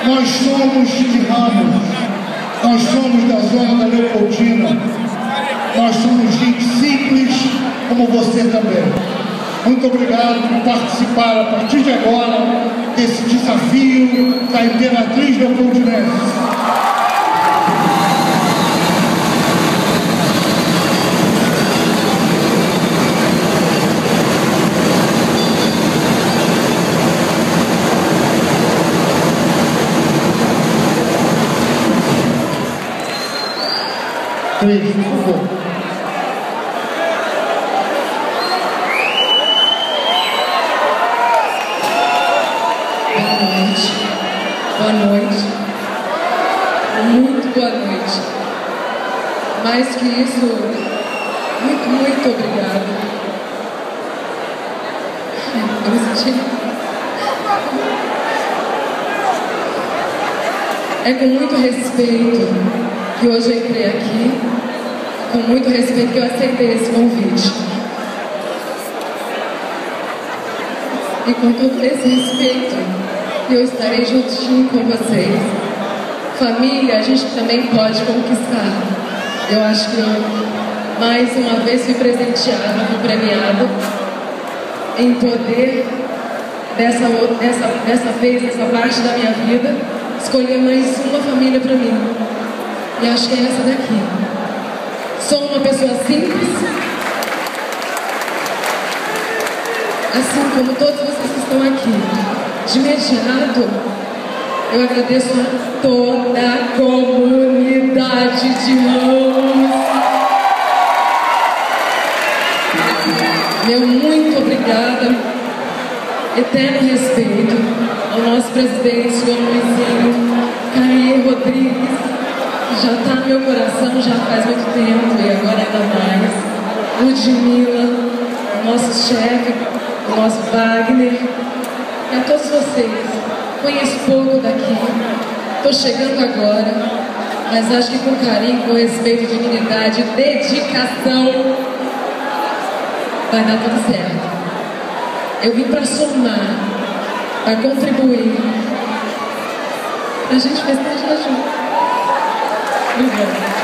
Nós somos de Ramos, nós somos da zona da Leopoldina, nós somos gente simples como você também. Muito obrigado por participar a partir de agora desse desafio da Imperatriz Leopoldinense. Por favor. Boa noite. Muito boa noite. Mais que isso, muito obrigada. Eu me senti... É com muito respeito que hoje eu entrei aqui, com muito respeito que eu aceitei esse convite. E com todo esse respeito, eu estarei juntinho com vocês. Família, a gente também pode conquistar. Eu acho que eu, mais uma vez, fui presenteada, fui premiada em poder, dessa vez, nessa parte da minha vida, escolher mais uma família para mim. E acho que é essa daqui. Sou uma pessoa simples, assim como todos vocês que estão aqui. De imediato, eu agradeço a toda a comunidade de Ramos. Meu muito obrigada, eterno respeito ao nosso presidente, senhor Luizinho Caí Rodrigues, que já está no meu coração já faz muito tempo e agora ainda mais. Ludmila, o nosso chefe, o nosso Wagner. E a todos vocês, conheço pouco daqui, estou chegando agora, mas acho que com carinho, com respeito, dignidade, dedicação, vai dar tudo certo. Eu vim para somar, para contribuir, para a gente festejar junto. Obrigada.